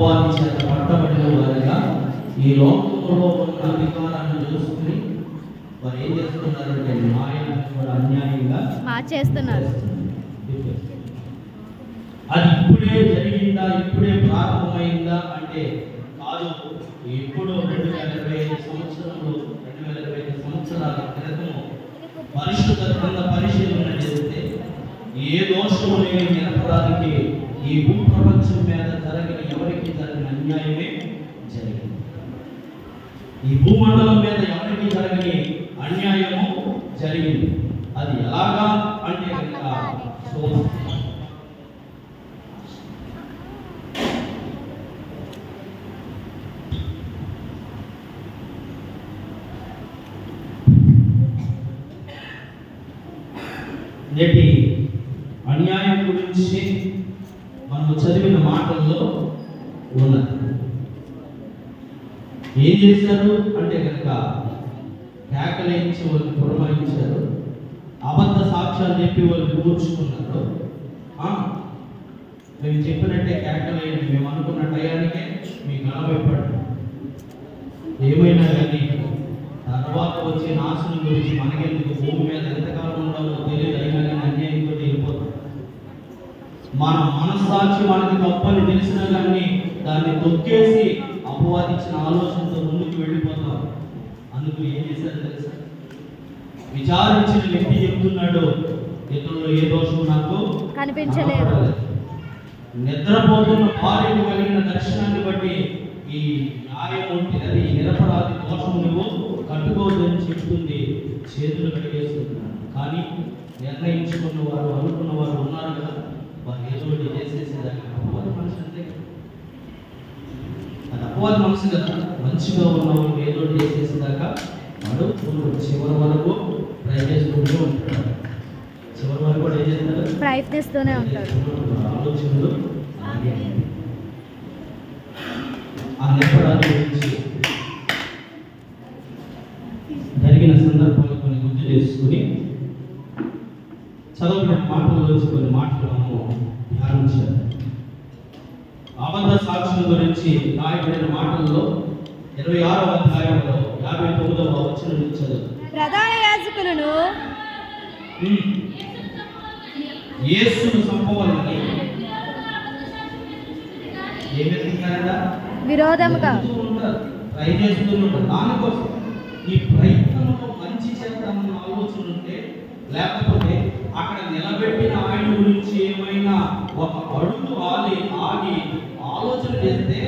వారి చేత పట్టబడిన వారిగా ఈ లోకంలో ఉన్న అధికారాన్ని చూసుకుని వారు ఏం చేస్తున్నారంటే న్యాయాన్ని కూడా అన్యాయంగా మార్చేస్తున్నారు. అది ఇప్పుడే జరిగిందా, ఇప్పుడే ప్రారంభమైందా అంటే కాదు. ఎప్పుడో 2025 సంవత్సరాల క్రితము పరిశుద్ధ గ్రంథ పరిశీలన చేస్తే ఏ దోషము లేని నిరపరాధికి ఈ భూప్రపంచం మీద జరిగిన ఎవరికి జరిగిన అన్యాయమే జరిగింది. ఈ భూమండలం మీద ఎవరికి జరిగిన అన్యాయము జరిగింది. అది ఎలాగా అంటే నేటి అన్యాయం గురించి మనం చదివిన మాటల్లో ఉన్నది. ఏం చేశారు అంటే కనుక కేకలేయించి వాళ్ళు పురమాయించారు, అబద్ధ సాక్ష్యాలు చెప్పి వాళ్ళు కూర్చుకున్నారు. మేము చెప్పినట్టే కేకలేయండి, మేము అనుకున్న టయానికే మీ గడవైపడ్డాం. ఏమైనా కానీ తర్వాత వచ్చే నాశనం గురించి మనకెందుకు, భూమి మీద ఎంతకాలం ఉండాలో తెలియదు, అయినా కానీ అన్యాయంతో వెళ్ళిపోతాం. మన మనస్సాక్షి మనకి తప్పని తెలిసినా కానీ దాన్ని తొక్కేసి అపవాదించిన ఆలోచనతో ముందుకు వెళ్ళిపోతాం. అందుకు ఏం చేశారు తెలుసా? విచారించిన వ్యక్తి చెప్తున్నాడు, ఇతరులు ఏ దోషం నాకు కనిపించలేదు. నిద్రపోతున్న భార్యకు కలిగిన దర్శనాన్ని బట్టి ఈ న్యాయమూర్తి అది నిరపరాధి దోషం నువ్వు కట్టుకోవద్దని చెప్తుంది. చేతులు కడిగేస్తున్నాడు. కానీ నిర్ణయించుకున్న వారు, అనుకున్న వారు ఉన్నారు కదా, వారు ఏదో చేసేసేదాకా అపవాది మనసు అంతే కదా, అది అపవాది మనసు కదా. మంచిగా ఉన్నవారు ఏదో చేసేసేదాకా వాడు చివరి వరకు ప్రయత్నిస్తూనే ఉంటాడు. చివరి వరకు కూడా ఏం చేస్తారు, ప్రయత్నిస్తూనే ఉంటాడు. ఆలోచనలు ఆ నిరపరాధి గురించి జరిగిన సందర్భాలు కొన్ని గుర్తు చేసుకుని చదవబడిన మాటల్లోంచి కొన్ని మాటలు మనము ధ్యానించాలి. అబద్ధ సాక్ష్యం గురించి రాయబడిన మాటల్లో 26వ అధ్యాయంలో 59వ వచనం నుంచి చదువు. ప్రధాన యాజకులను యేసును చంపవాలని ఏ విధంగా విరోధముగా ట్రై చేస్తున్నారు. దానికోసం ఈ ప్రయత్నంలో మంచి చేద్దామన్న ఆలోచన ఉంటే, లేకపోతే అక్కడ నిలబెట్టిన ఆయన గురించి ఏమైనా ఒక అడుగు ఆగి ఆలోచన చేస్తే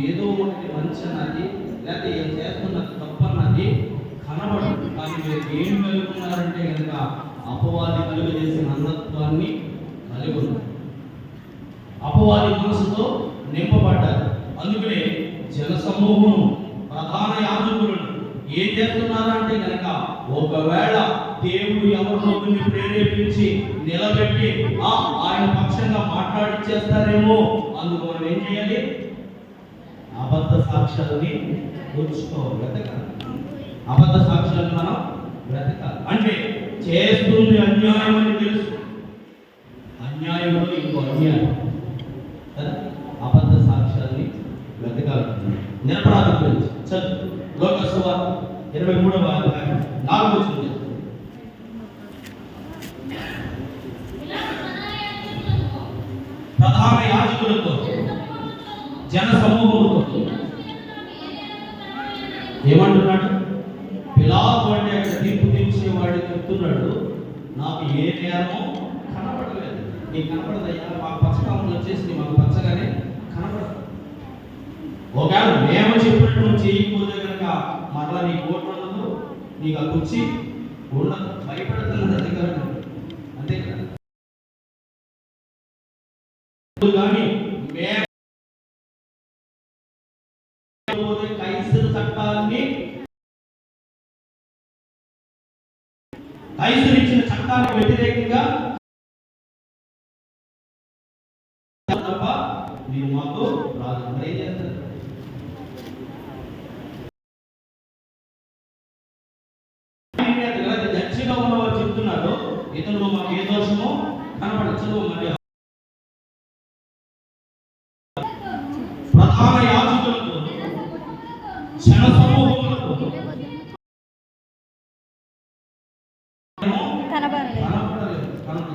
ఏదో ఒకటి మంచి అన్నది లేకపోతే ఏం చేస్తున్నది తప్పన్నది కనబడదు. కానీ మీరు ఏం కలుగుతున్నారంటే కనుక అపవాది కలుగు చేసిన అంధత్వాన్ని కలిగి ఉన్నారు. అపవాది మనసుతో నింపబడ్డారు. అందుకనే జనసమూహం ప్రధాన యాజకులను ఏం చేస్తున్నారంటే కనుక ఒకవేళ దేవుడు ఎవరినొకరిని ప్రేరేపించి నిలబెట్టి ఆయన పక్షంగా మాట్లాడిచ్చేస్తారేమో, అందుకు మనం ఏం చేయాలి? అబద్ధ సాక్ష్యాలని ఉంచుకోవాలి, వెతకాలి. అబద్ధ సాక్ష్యాలను మనం వెతకాలి. అంటే చేస్తుంది అన్యాయం అని తెలుసు, అన్యాయంలో ఇంకో అన్యాయం కదా. అబద్ధ సాక్ష్యాన్ని వెతకాలి. నిరపరాధి గురించి చదువు. లోకసువార్త 23వ అధ్యాయం 4వ వచనం. ప్రధాన యాజకులతో జన సమూహంతో ఏమంటున్నాడు? పిలాతు అంటే అక్కడ తీర్పు తీర్చేవాడు చెప్తున్నాడు, నాకు ఏ నేరమో కనపడలేదు. నీకు కనపడదయ్యా, మాకు పచ్చకాలంలో వచ్చేసి మాకు పచ్చగానే కనపడదు. ఒకవేళ మేము చెప్పినట్టు నువ్వు చేయకపోతే కనుక మరలా నీకు ఓటు ఉండదు, నీకు ఆ కుర్చీ ఉండదు. భయపడుతున్నది అధికారం అంతే కదా. కానీ కైసరు చట్టాన్ని, కైసరు ఇచ్చిన చట్టానికి వ్యతిరేకంగా తప్ప మీరు మాకు రాదు. ఏం చేస్తారు? జడ్జిగా ఉన్నవారు చెప్తున్నారు, ఇతరులు మాకు ఏ దోషమో కనపడచ్చు. మరి ప్రధాన యాజకులకు జన సమూహములకు కనబడలేదు. కనపడలేదు.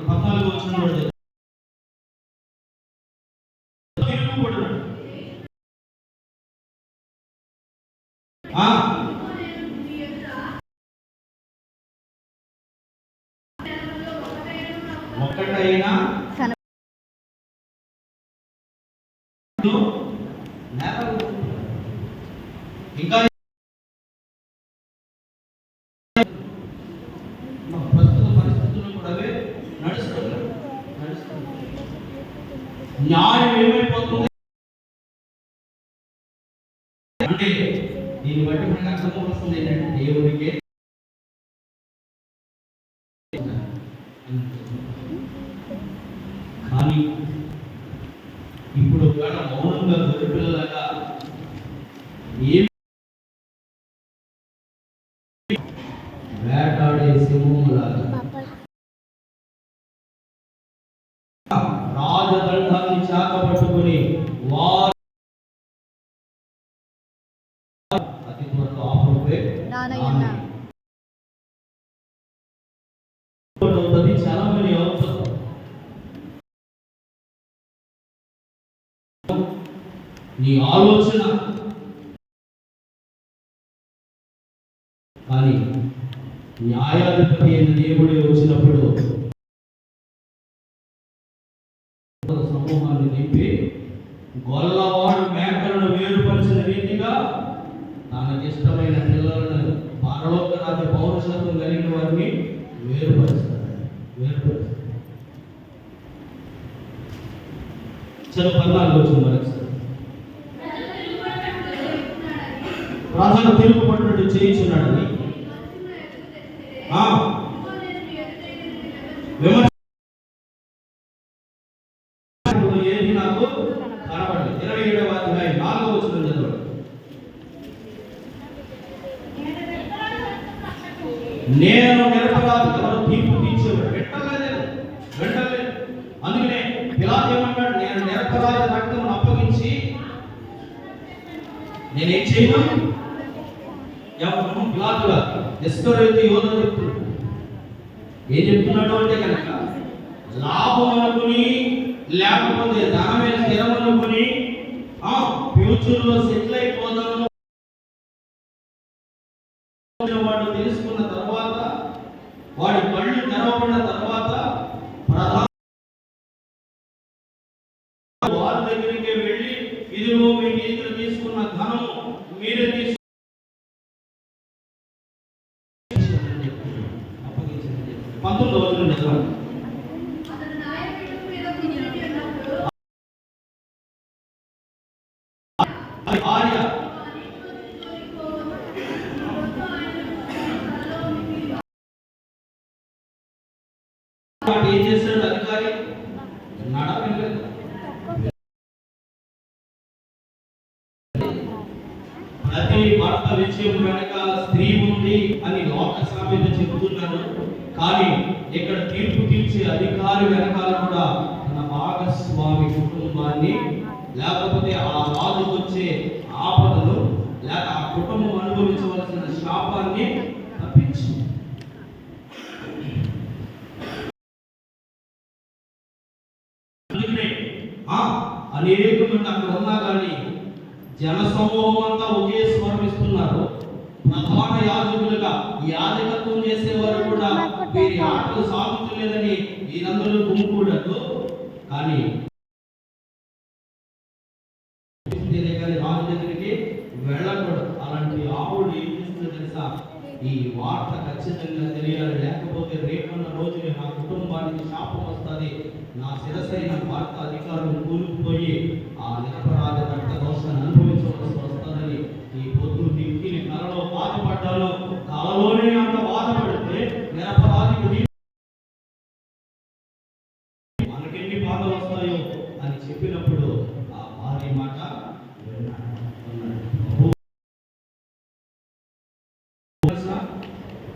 14 వచనం కూడా తిరుగుబడులు. ఒక్కటైనా ఇంకా ప్రస్తుత పరిస్థితుల్లో కూడా అవే నడుస్తుంది. న్యాయం ఏమైపోతుంది అంటే దీన్ని బట్టి మనకు అర్థం వస్తుంది ఏంటంటే దేవుడికే కానీ ఇప్పుడు ఒకవేళ మౌనంగా గొర్రెపిల్లలాగా ఏం వేటాడే సింహములాగా రాజదండాన్ని చాకపట్టుకుని వారు అతి త్వరలో ఆపే చాలా మంది అవుతుంది. నీ ఆలోచన కానీ న్యాయాధిపతి అయిన దేవుడే వచ్చినప్పుడు సమూహాన్ని నింపి గొల్లవాడు మేకలను వేరుపరిచిన రీతిగా తనకిష్టమైన పిల్లలను పరలోక రాజ్య పౌరుషత్వం కలిగిన వారిని వేరుపరుస్తాడు. చదువు 14 వచ్చిన మరొకసారి. ప్రజలు తిరుగుబడినట్టు చేయించున్నాడని ఏది నాకు కనబడలేదు. 27వ అధ్యాయం 4వ వచనం చదవండి. నేను నిరపరాధి ఎవరు తీర్పు తీర్చేవాడు వెంటలేదు. అందుకనే పిలాతు ఏమంటాడు, నేను నిరపరాధి రక్తం అప్పగించి నేనేం చేయను. ఎవరు పిలాతుగా ఇస్కరియోతు యోధ చెప్తున్నాడు. ఏం చెప్తున్నాడు అంటే కనుక లాభం అనుకుని లేకపోతే ధనమే స్థిరం అనుకుని ఫ్యూచర్ లో సెటిల్ అయిపోదాము వాడు తెలుసుకున్న తర్వాత, వాడి కళ్ళు తెరవబడిన తర్వాత ప్రధాన వారి దగ్గరికి వెళ్ళి ఇదిగో మీకు ఇక్కడ తీసుకున్న ధనము మీరే తీసుకు 19వ వచనం చదవండి. భార్య ఏం చేస్తాడు అధికారి? నడవలేదు. ప్రతి భర్త విషయం వెనక స్త్రీ ఉంది అని లోక సామెత చెబుతున్నారు. కానీ ఇక్కడ తీర్పు తీర్చే అధికారి వెనకాల కూడా తన భాగస్వామి కుటుంబాన్ని లేకపోతే ఆ రాజుకు వచ్చే ఆపదలు లేక ఆ కుటుంబం అనుభవించవలసిన శాపాన్ని తప్పించి అనేక మంది అక్కడ ఉన్నా కానీ జన సమూహం అంతా ఒకే స్వరమిస్తున్నారు. ప్రధాన యాజకులుగా యాజకత్వం చేసేవారు కూడా వీరి ఆటలు సాగుతలేదని వీరందరూ గుంపుకూడదు. కానీ రాజు దగ్గరికి వెళ్ళకూడదు. అలాంటి ఆవుడు ఏం చేస్తుందో తెలుసా? ఈ వార్త ఖచ్చితంగా తెలియాలి, లేకపోతే రేపన్న రోజు నా కుటుంబానికి శాపం వస్తుంది, నా శిరసైన వార్త అధికారం కూలిపోయి ఆ నిరపరాధ రక్త దోషాన్ని అనుభవించవలసి వస్తుందని ఈ పొద్దు దిక్కిని కలలో బాధపడ్డాను. కలలోనే అంత బాధపడితే నిరపరాధికి మనకెన్ని బాధలు వస్తాయో అని చెప్పినప్పుడు ఆ భార్య మాట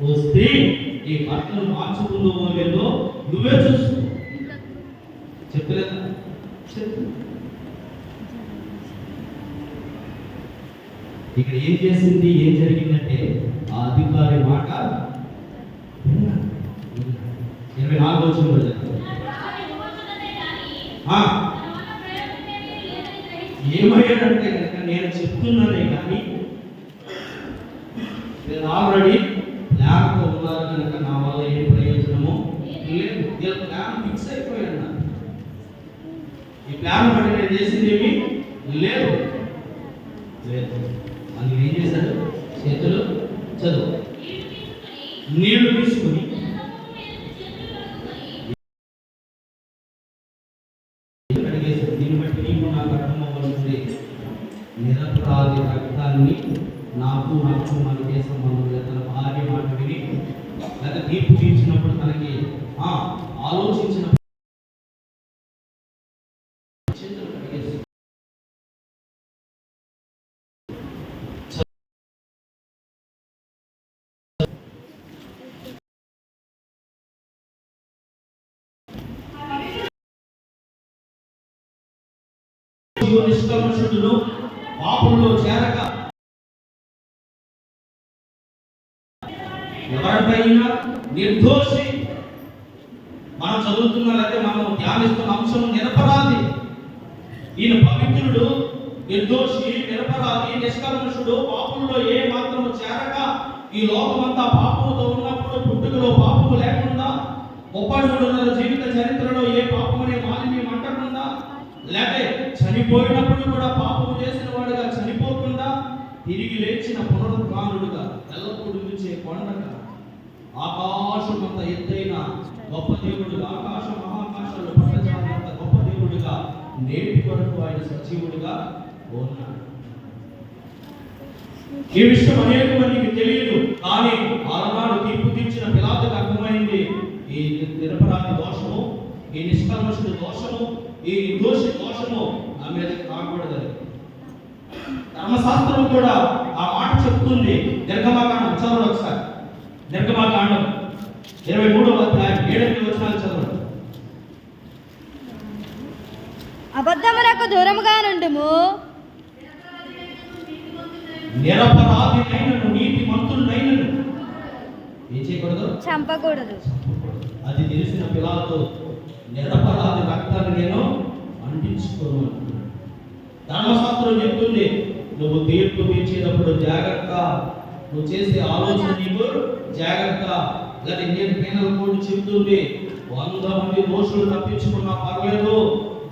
ఓ స్త్రీ ఈ భర్తను మార్చుకుందో లేదో నువ్వే చూస్తూ చెప్పలేదా? ఇక్కడ ఏం చేసింది, ఏం జరిగిందంటే ఆ అధికారి మాట 24వ వచనంలో చెప్తారు. ఏమయ్యాడంటే కనుక నేను చెప్తున్నానే కానీ నేను ఆల్రెడీ ప్లాన్తో ఉన్నారు కనుక నా వల్ల ఏ ప్రయోజనము లేదు. నేను ప్లాన్ ఫిక్స్ అయిపోయాను. ఈ ప్లాన్ బట్టి నేను చేసింది ఏమి లేదు లేదు. అందుకు ఏం చేశాడు? చేతులు చదువు నీళ్లు తీసుకుని అడిగేశాడు. దీన్ని బట్టి నీకు నాకు అర్థమవ్వాల్సింది, నిరపరాధి రక్తాన్ని నాకు మనకే సంబంధం లేదు. తన భార్య మాట విని లేదా తీర్పు తీర్చినప్పుడు తనకి ఆలోచించిన నిష్కల్మషుడును పాపంలో చేరక ఎవరిపైనా నిర్దోషి, మనం చదువుతున్నట్లయితే మనం ధ్యానిస్తున్న అంశం నిరపరాధి. ఈయన పవిత్రుడు, నిర్దోషి, నిరపరాధి, నిష్కల్మషుడు, పాపంలో ఏ మాత్రము చేరక ఈ లోకమంతా పాపముతో ఉన్నప్పుడు పుట్టుకలో పాపము లేకుండా 33 జీవిత చరిత్రలో ఏ పాపం అనే మాలిన్యం అంటకుండా, లేకపోతే చనిపోయినప్పుడు కూడా పాపము చేసిన వాడుగా చనిపోకుండా తిరిగి లేచిన పునరుద్ధానుడుగా ఎల్లప్పుడూ నిలిచే కొండగా ఆకాశమంత ఎత్తైన గొప్ప దేవుడుగా, ఆకాశ మహాకాశాలు పట్టజాలంత గొప్ప దేవుడుగా నేటి వరకు ఆయన సజీవుడుగా ఉన్నాడు. ఈ విషయం అనేక మందికి తెలియదు. కానీ ఆనాడు తీర్పు తీర్చిన పిలాతుకు అర్థమైంది, ఈ నిరపరాధి దోషము, ఈ నిష్కల్మషుడు దోషము, ఈ నిర్దోషి దోషము నా మీదకి రాకూడదని. ధర్మశాస్త్రం కూడా ఆ మాట చెప్తుంది. నిర్గమకాండం చదవండి ఒకసారి. నిర్గమకాండం 23వ అధ్యాయం 7 వచనాలు చదవండి. అబద్ధమునకు దూరముగా నుండుము, నిరపరాధినైనను నీతిమంతుడైనను ఏం చేయకూడదు? చంపకూడదు. అది తెలిసిన పిలాతు నిరపరాధి రక్తాన్ని నేను అంటించుకోను. ధర్మశాస్త్రం చెప్తుంది, నువ్వు తీర్పు తీర్చేటప్పుడు జాగ్రత్త, నువ్వు చేసే ఆలోచన నీకు జాగ్రత్త. లేదా ఇండియన్ పీనల్ కోడ్ చెప్తుంది, 100 మంది దోషులు తప్పించుకున్నా పర్లేదు,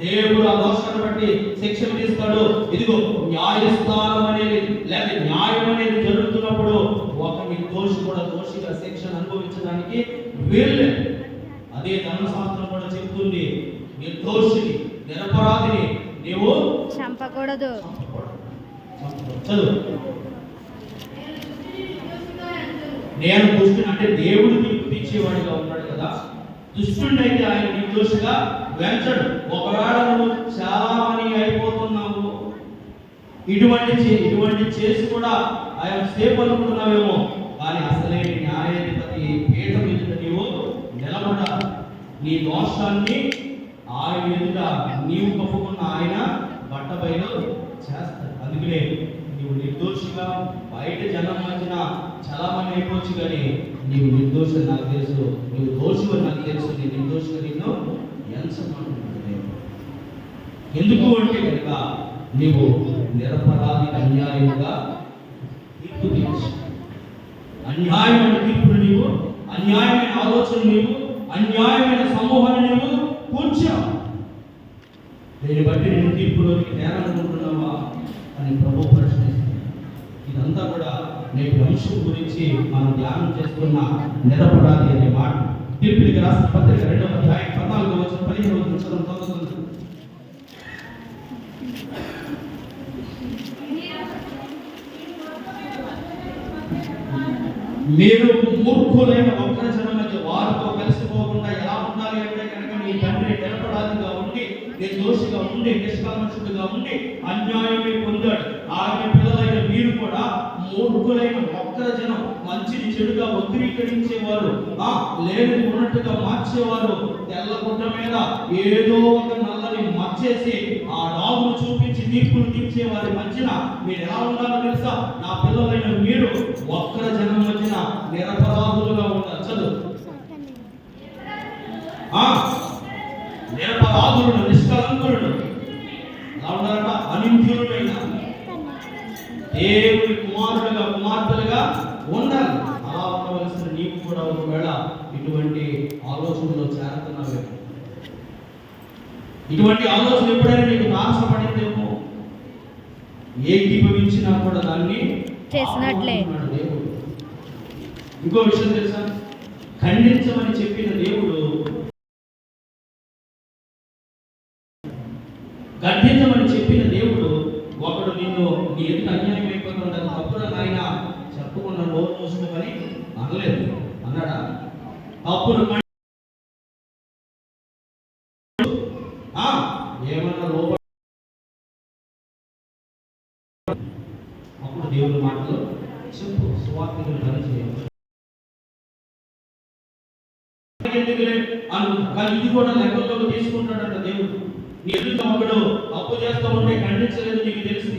దేవుడు ఆ దోషాన్ని బట్టి శిక్ష విధిస్తాడు. ఇదిగో న్యాయస్థానం అనేది లేదా న్యాయం అనేది జరుగుతున్నప్పుడు ఒక నిర్దోషి కూడా దోషిగా శిక్షను అనుభవించడానికి వీల్లేదు. అదే ధర్మశాస్త్రం కూడా చెప్తుంది, నిర్దోషిని, నిరపరాధిని నీవు చంపకూడదు. చదువు. నేను దుష్టుని అంటే దేవుడు తీర్పు తీర్చేవాడిగా ఉన్నాడు కదా, దుష్టుడిని అయితే ఆయన నిర్దోషిగా వెంచడు. ఒకవేళ నువ్వు చాలా మనీ అయిపోతున్నావు, ఇటువంటి చేసి కూడా ఆయన సేపు అనుకుంటున్నావేమో, కానీ అసలే న్యాయాధిపతి పీఠ ఎదుట నీవు నిలబడ, నీ దోషాన్ని ఆయన ఎదుట నీవు కప్పుకున్న ఆయన బట్టబయలు చేస్తాడు. అందుకనే నీవు నిర్దోషిగా బయట జనం మధ్యన చాలా మంది అయిపోవచ్చు, కానీ నీవు నిర్దోషి నాకు తెలుసు, నువ్వు దోషి నాకు తెలుసు, నీ నిర్దోషిగా నిన్ను ఎంచమంటున్నాడు. ఎందుకు అంటే కనుక నీవు నిరపరాధి అన్యాయముగా తీర్పు తీర్చు. అన్యాయమైన తీర్పును నీవు, అన్యాయమైన ఆలోచన నీవు, అన్యాయమైన సమూహాన్ని నీవు కూర్చావు. దీన్ని బట్టి నేను తీర్పులోకి తేరాలనుకుంటున్నావా అని ప్రభు ప్రశ్నిస్తుంది. ఇదంతా కూడా నేటి అంశం గురించి మనం ధ్యానం చేస్తున్న నిరపరాధి అనే మాట. తీర్పులకి రాసిన పత్రిక 2వ అధ్యాయం 14వ వచనం 15వ వచనం చదువుతుంది. మీరు మూర్ఖులైన వక్రజనం మధ్య వారితో కలిసిపోకుండా ఎలా ఉండాలి అంటే కనుక మీ తండ్రి నిరపరాధిగా ఉండి, నిర్దోషిగా ఉండి, నిష్కల్మషుడిగా ఉండి అన్యాయమే పొందాడు. ఆయన పిల్లలైన మీరు కూడా మూర్ఖులైన వక్రజనం, మంచిని చెడుగా వక్రీకరించేవారు, లేనిది ఉన్నట్టుగా మార్చేవారు, తెల్ల గుడ్డ మీద ఏదో ఒక నల్లని అపవాది మర్చేసి ఆ డాగును చూపించి తీర్పులు తీర్చే వారి మధ్యన మీరు ఎలా ఉండాలో తెలుసా? నా పిల్లలైన మీరు ఒక్కర జనం మధ్యన నిరపరాధులుగా ఉండాలి. చదువు. నిరపరాధులను, నిష్కలంకులను ఎలా ఉండాలంట? అనింద్యులైన దేవుని కుమారులుగా, కుమార్తెలుగా ఉండాలి. అలా ఉండవలసిన నీకు కూడా ఒకవేళ ఇటువంటి ఆలోచనలో చేరుతున్నావే, ఇటువంటి ఆలోచన ఎప్పుడైనా నీకు తారసపడిందేమో, ఏకీభవించినా కూడా దాన్ని చేసినట్లే దేవుడు. ఇంకో విషయం తెలుసా? ఖండించమని చెప్పిన దేవుడు, గద్దించమని చెప్పిన దేవుడు, ఒకడు నిన్ను నీ ఎదుట అన్యాయం అయిపోతుండదు తప్పున ఆయన చెప్పకుండా నోరు మూసుకోమని అనలేదు. అన్నాడా? తప్పును ఏమన్నా లోపల అప్పుడు దేవుని మాటలు చెప్పు, సువార్తను పని చేయాలి. కానీ ఇది కూడా లెక్కల్లోకి తీసుకుంటాడంట దేవుడు. నీ ఎదుట ఒకడు అప్పు చేస్తూ ఉంటే ఖండించలేదు, నీకు తెలిసి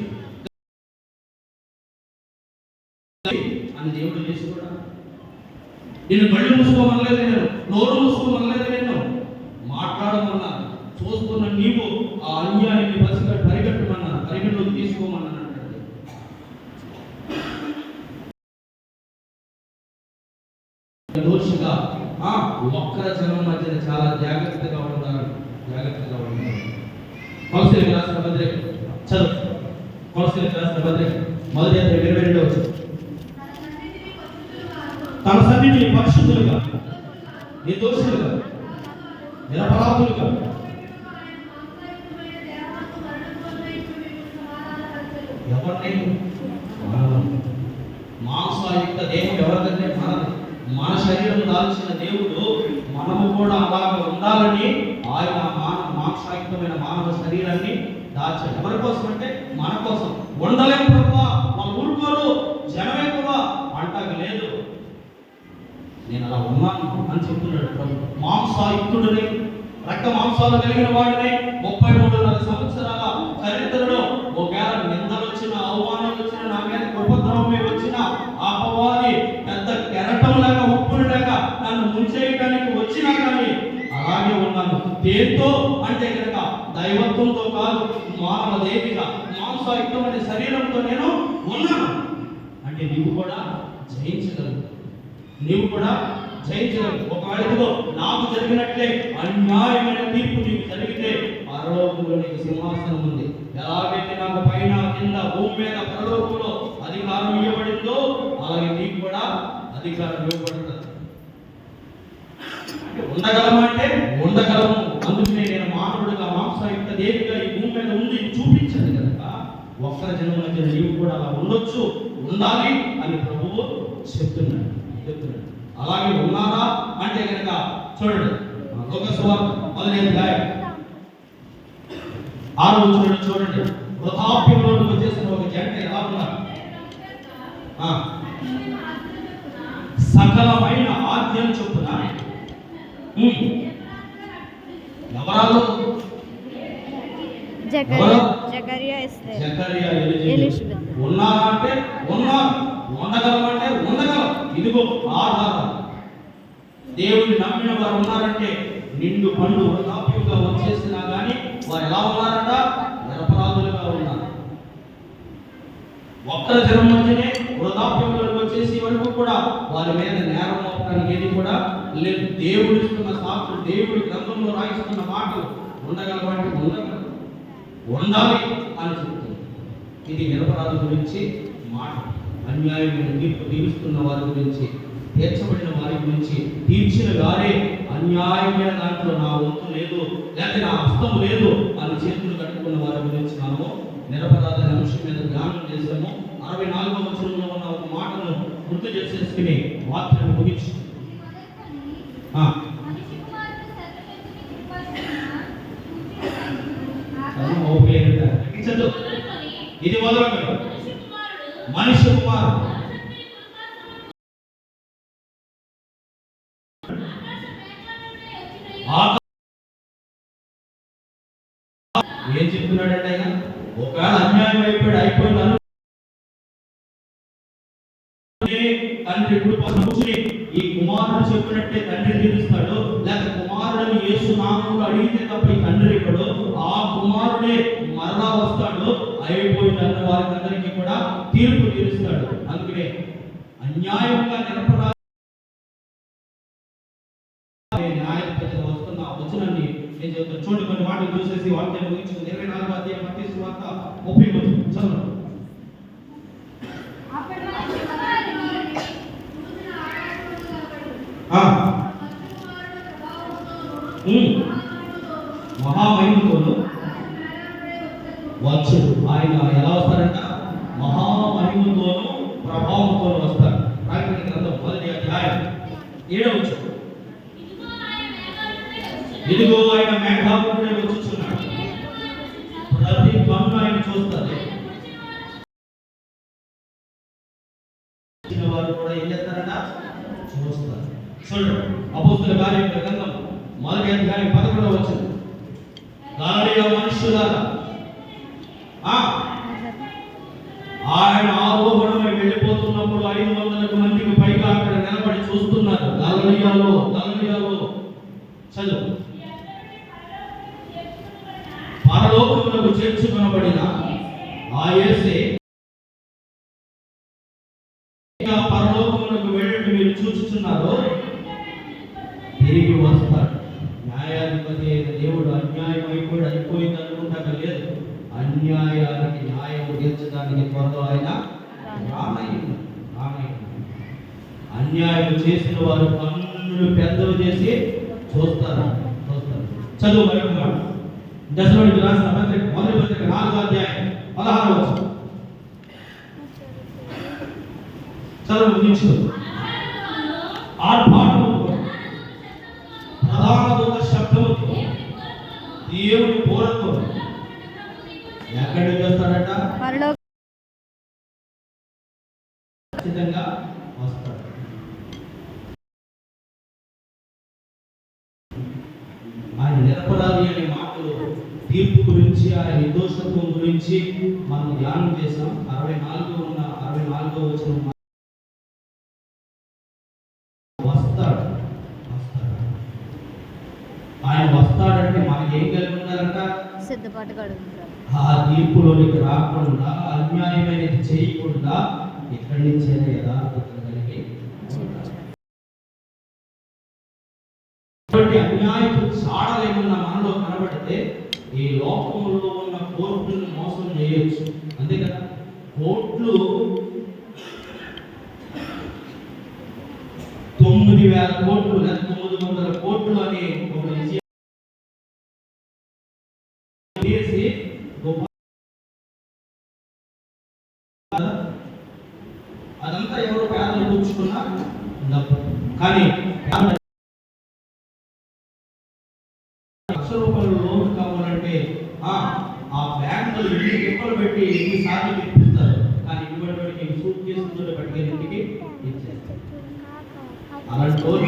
అని దేవుడు చేసి కూడా నేను కళ్ళు మూసుకోమనలేదు, నేను నోరు మూసుకోమనలేదు, నేను మాట్లాడమన్నా, చూస్తున్న నీవు ఆ అన్యాయాన్ని పరిగెట్టమన్నా, పరిగణలోకి తీసుకోమన్నా. దోషిగా ఒక్కర జనం మధ్యన చాలా జాగ్రత్తగా ఉంటారు, జాగ్రత్తగా ఉంటారు. కొలసీలకు రాసిన పత్రిక చదువు. కొలసీలకు రాసిన పత్రిక 1:22 తన సన్నిధిని పరిశుద్ధులుగా, నిర్దోషులుగా, నిరపరాధులుగా, ఎవరిని మాంసాయుక్త దేహం ఎవరికంటే మనది, మన శరీరం దాల్చిన దేవుడు మనము కూడా అలాగ ఉండాలని ఆయన మాంసాయుక్తమైన మానవ శరీరాన్ని దాల్చాడు. ఎవరి కోసం అంటే మన కోసం. ఉండలేము ప్రభు, వాళ్ళు ఊరుకోరు, జనం ఎక్కువ అంటాక లేదు, నేను అలా ఉన్నాను అని చెప్తున్నాడు ప్రభు. మాంసాయుక్తుడిని, రక్త మాంసాలు కలిగిన వాడిని, 33 సంవత్సరాల చరిత్రలో ఒకవేళ నిందలు వచ్చిన, అవమానాలు వచ్చిన, నా మీద ఉపద్రవమే వచ్చిన, అపవాది పెద్ద కెరటం లాగా, ఉప్పులు లేక నన్ను ముంచేయడానికి వచ్చినా కానీ అలాగే ఉన్నాను. దేంతో అంటే కనుక దైవత్వంతో కాదు, మానవ దేవిగా మాంసాయుక్తమైన శరీరంతో నేను ఉన్నాను. అంటే నీవు కూడా జయించగలవు, నీవు కూడా జయించగలవు. ఒకవేళ ఇదిగో నాకు జరిగినట్లే అన్యాయమైన తీర్పు నీకు జరిగితే పరలోకంలో నీకు సింహాసనం ఉంది. ఎలాగైతే నాకు పైన కింద భూమి మీద పరలోకంలో అధికారం ఇవ్వబడిందో అలాగే నీకు కూడా అధికారం ఇవ్వబడుతుంది. అంటే ఉండగలమంటే ఉండగలము. అందుకనే నేను మానవుడిగా మాంసాయుక్త దేవిగా ఈ భూమి మీద ఉంది చూపించాను కనుక ఒక్కరి జనం మధ్య నీవు కూడా అలా ఉండొచ్చు, ఉండాలి అని ప్రభువు చెప్తున్నాడు. అలాగే ఉన్నారా అంటే కనుక చూడండి, లోక సువార్త 10:6 చూడండి. వృద్ధాప్యంలోకి వచ్చేసిన ఒక జంట ఎలా ఉన్నారు? సకలమైన ఆజ్ఞలు చొప్పున ఎవరాలు? జకరియా, ఎలిజబెత్. ఉన్నారా అంటే ఉన్నారు, ఉండగలమంటే ఉండగలం. ఇదిగో ఆధారం. దేవుని నమ్మిన వారు ఉన్నారంటే నిండు పండు వృద్ధాప్యంగా వచ్చేసినా కానీ వారు ఎలా ఉన్నారంట? నిరపరాధులుగా ఉన్నారు. ఒక్కరి జనం మధ్యనే వృద్ధాప్యంలోకి వచ్చేసి వరకు కూడా వారి మీద నేరం మోపడానికి ఏది కూడా లేదు. దేవుడు ఇస్తున్న సాక్షులు, దేవుడి గ్రంథంలో రాయిస్తున్న మాటలు ఉండగలవంటే ఉండగలరు, ఉండాలి అని చెప్తుంది. ఇది నిరపరాధు గురించి మాట. అన్యాయమైన తీర్పు తీరుస్తున్న వారి గురించి, తీర్చబడిన వారి గురించి, తీర్చిన వారే అన్యాయమైన దాంట్లో నా వంతు లేదు, లేకపోతే నా హస్తం లేదు అని చేతులు కట్టుకున్న వారి గురించి మనము నిరపరాధ అంశం మీద ధ్యానం చేసాము. 64వ వచనంలో ఉన్న ఒక మాటను గుర్తు చేసేసుకుని వాక్యాన్ని ముగించు. ఇది మొదలు మనిషి కుమారుడు ఏం చెప్తున్నాడంటే ఆయన ఒకవేళ అన్యాయం అయిపోయింది తండ్రి కూర్చుని ఈ కుమారుడు చెప్పినట్టే తండ్రి తీరుస్తాడు, లేక కుమారుడిని యేసు నామములో అడిగితే తప్ప ఈ తండ్రి ఇవ్వడు, ఆ కుమారుడే మరలా వస్తాడు, అయిపోయిందన్న వారికి అందరికీ కూడా తీర్పు తీరుస్తాడు. అందుకనే అన్యాయంగా నిరపరాధ న్యాయపతి వస్తున్న వచనాన్ని నేను చెప్తాను. చూడండి, కొన్ని మాటలు చూసేసి వాక్యాన్ని ముగించుకుని 24వ అధ్యాయం మత్తయి సువార్త 30 చదవండి. మహామహిమతోను వచ్చుడు. ఆయన ఎలా వస్తారంట? మహామహిమతోను ప్రభావంతోను వస్తారు. ప్రకటన గ్రంథం 1వ అధ్యాయం 7వ వచనం. ఇదిగో ఆయన మేఘాలపై వచ్చుచున్నాడు, ప్రతి కన్ను ఆయన చూస్తారు. వారు కూడా ఏం చేస్తారట? చూస్తారు. చూడండి, అపోస్తలుల కార్యముల గ్రంథం 1వ అధ్యాయం 11వ వచనం. గాలిలో మనుష్యులారా, ఆయన ఆరోహణమై వెళ్ళిపోతున్నప్పుడు 500 మందికి పైగా అక్కడ నిలబడి చూస్తున్నారు. గలిలయలో చదువు. పరలోకమునకు చేర్చుకొనబడిన ఆ యేసే పరలోకమునకు వెళ్ళి మీరు చూచుచున్నారో తిరిగి వస్తాడు. న్యాయాధిపతి అయిన దేవుడు అన్యాయం అయిపోయింది అనుకుంటాక లేదు, అన్యాయానికి న్యాయం తీర్చడానికి త్వరలో ఆయన రానయ్య. అన్యాయం చేసిన వారు కన్నులు పెద్దలు చేసి చూస్తారు. చదువు మరొక మాట. దశలోనికి రాసిన పత్రిక 1వ పత్రిక 4వ అధ్యాయం 16వ వచనం. చదువు ముగించు. ఆర్భాటముతో ప్రధాన దూత శబ్దముతో దేవుని పూరతో ఎక్కడికి వస్తాడట? ఖచ్చితంగా వస్తాడు. ఆయన నిరపరాధి అనే మాటలు తీర్పు గురించి, ఆయన నిర్దోషత్వం గురించి మనం ధ్యానం చేసాం. 64వ వచనం. ఆయన వస్తాడంటే మనకి ఏం కలిగి ఉండాలంట? సిద్ధపాటు. ఆ తీర్పులోనికి రాకుండా, అన్యాయమైనది చేయకుండా ఇక్కడి నుంచే యథార్థత కలిగి అన్యాయపు చాడలేమన్నా మనలో కనబడితే ఈ లోకంలో ఉన్న కోర్టులను మోసం చేయొచ్చు. అంతే కదా, కోర్టులు 9,000 కోట్లు లేదా 900 కోట్లు అని ఒక విజయం చేసి అదంతా ఎవరు పేదలు కూర్చుకున్నా డబ్బు. కానీ ₹1,00,000 లోన్ కావాలంటే ఆ బ్యాంకులు ఎన్ని రిప్పలు పెట్టి ఎన్నిసార్లు తెప్పిస్తారు. కానీ ఇటువంటి సూట్ కేసుతో పట్టుకెళ్ళి ఇంటికి ఇచ్చేస్తారు. అలాంటి లోన్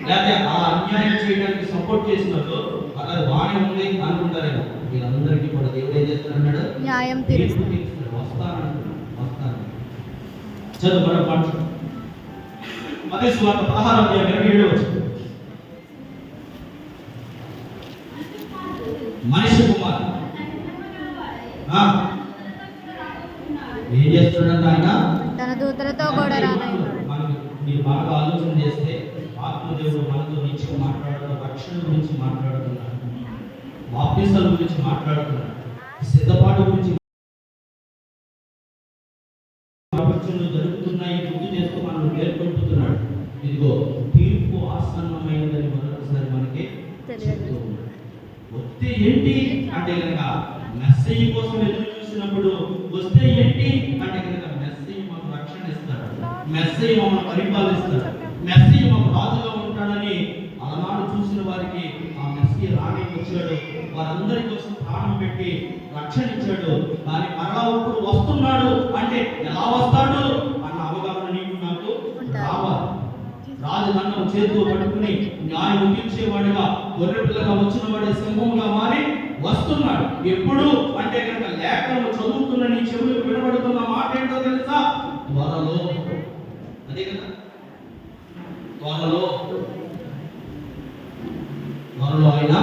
లేకపోతే ఆ అన్యాయం చేయడానికి సపోర్ట్ చేసినట్టు అది బాగానే ఉంది అనుకుంటారేమో. వీళ్ళందరికీ కూడా దేవుడు ఏం చేస్తారన్నాడు? న్యాయం తీరుస్తాడు. వస్తాను. చదువు మరో పాట. మత్తయి సువార్త 16వ అధ్యాయం 27వ వచనం. మనిషి కుమారుడు ఏం చేస్తున్నాడంట? ఆయన తన దూతలతో కూడా మీరు బాగా ఆలోచన చేస్తే ఆత్మదేవుడు మనతో నిత్యం మాట్లాడుతున్నాడు, రక్షణ గురించి మాట్లాడుతున్నాడు, బాప్తిసాల గురించి మాట్లాడుతున్నాడు, సిద్ధపాటు గురించి ప్రపంచంలో జరుగుతున్నాయి గుర్తు చేస్తూ మనం పేర్కొంటున్నాడు. ఇదిగో తీర్పు ఆసన్నమైనదని మరొకసారి మనకి చెప్తూ ఉన్నాడు. వస్తే ఏంటి అంటే కనుక మెస్సయ్య కోసం ఎదురు చూసినప్పుడు వస్తే ఏంటి అంటే కనుక మెస్సయ్య మాకు రక్షణ ఇస్తాడు, మెస్సయ్య మమ్మల్ని పరిపాలిస్తాడు, మెస్సయ్య మాకు రాజుగా ఉంటాడని అలనాడు చూసిన వారికి ఆ మెస్సయ్య రాని వచ్చాడు. వారందరి కోసం ప్రాణం పెట్టి రక్షణ ఇచ్చాడు. కానీ మరలా ఇప్పుడు వస్తున్నాడు అంటే ఎలా వస్తాడు అన్న అవగాహన నీకు నాకు రావాలి. రాజు నన్ను చేతితో పట్టుకుని న్యాయం తీర్చేవాడిగా, గొర్రె పిల్లగా వచ్చిన వాడే సింహంగా మారి వస్తున్నాడు. ఎప్పుడు అంటే కనుక లేఖనము చదువుతున్న నీ చెవులకు వినబడుతున్న మాట ఏంటో తెలుసా? త్వరలో. అదే కదా, త్వరలో ఆయన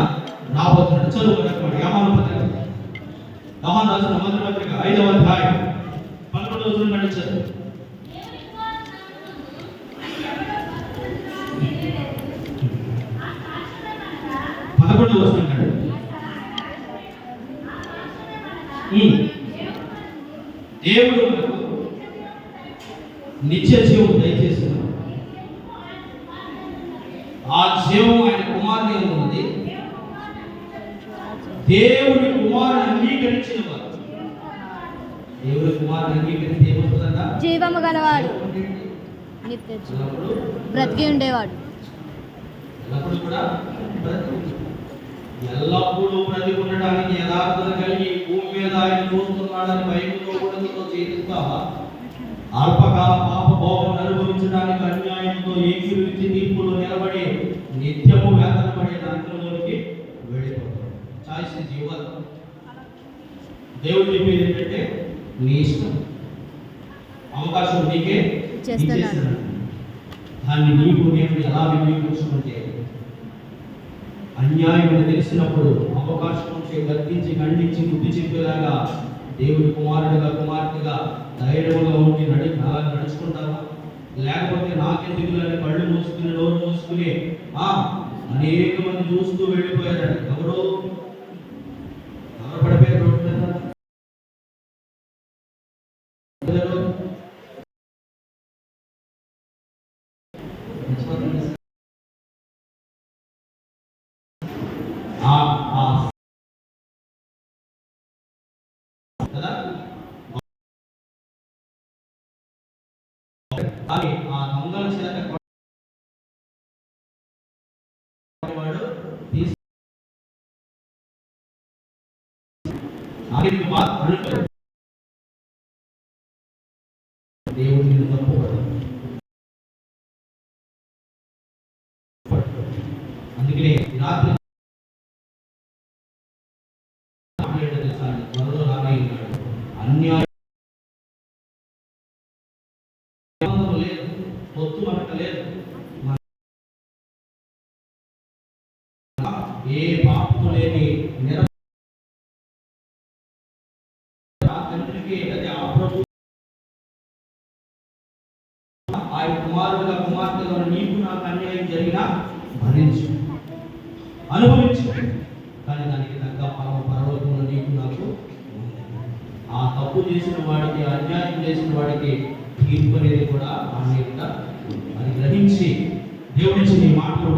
రాబోతున్నాడు. చదువు యోహాను పత్రిక, యోహాను రాసిన మొదటి పత్రిక 5వ అధ్యాయం 11వ వచనం నుండి చదువు. 11వ వచనం కండి. దేవుడు మనకు నిత్య జీవం దయచేస్తున్నాడు. ఆ జీవం ఆయన కుమారుని ఉన్నది. దేవుని కుమారుని అంగీకరించిన వారు, దేవుని కుమారుని అంగీకరిస్తే ఏమవుతుందంట? జీవము గలవాడు, బ్రతికి ఉండేవాడు. ఎల్లప్పుడూ కూడా ఎల్లప్పుడూ బ్రతికి ఉండడానికి యథార్థత కలిగి భూమి మీద ఆయన చూస్తున్నాడని బైబిల్లో కూడా చేస్తావా? అల్పకాల పాప భోగం అనుభవించడానికి అన్యాయంతో ఏకీభవించి తీర్పులో నిలబడి నిత్యము వేతన పడే నరకంలోకి వెళ్ళిపోతాడు. చాయిస్ జీవాలు. దేవుడు చెప్పేది ఏంటంటే నీ ఇష్టం, అవకాశం నీకే ఇచ్చేస్తున్నాడు. దాన్ని నీకు నేను ఎలా వినియోగించుకుంటే, అన్యాయం అని తెలిసినప్పుడు అవకాశం ఉంటే గద్దించి ఖండించి బుద్ధి చెప్పేలాగా దేవుడి కుమారుడిగా కుమార్తెగా ధైర్యంగా ఉండి అలా నడుచుకుంటావా? లేకపోతే నాకెందుకు అని కళ్ళు మూసుకుని నోరు మూసుకుని అనేక మంది చూస్తూ వెళ్ళిపోయారు. ఎవరు పడిపోయారు రోడ్డు మీద? కానీ ఆ దొంగల చేత దేవుడు నిన్ను తప్పుకోడు. అందుకనే ఈ రాత్రి త్వరలో రాబోతున్నాడు. అన్యాయం లేదు, పొత్తు మనకు లేదు. ఏ పాపము లేని తండ్రికి అదే ఆ ప్రభు ఆయన కుమారుడుగా కుమార్తెగా నీకు నాకు అన్యాయం జరిగినా భరించు, అనుభవించు. కానీ దానికి తగ్గ పరలోకంలో నీకు నాకు ఆ తప్పు చేసిన వాడికి, అన్యాయం చేసిన వాడికి తీర్పు అనేది కూడా అది గ్రహించి దేవుడి నీ మాటలు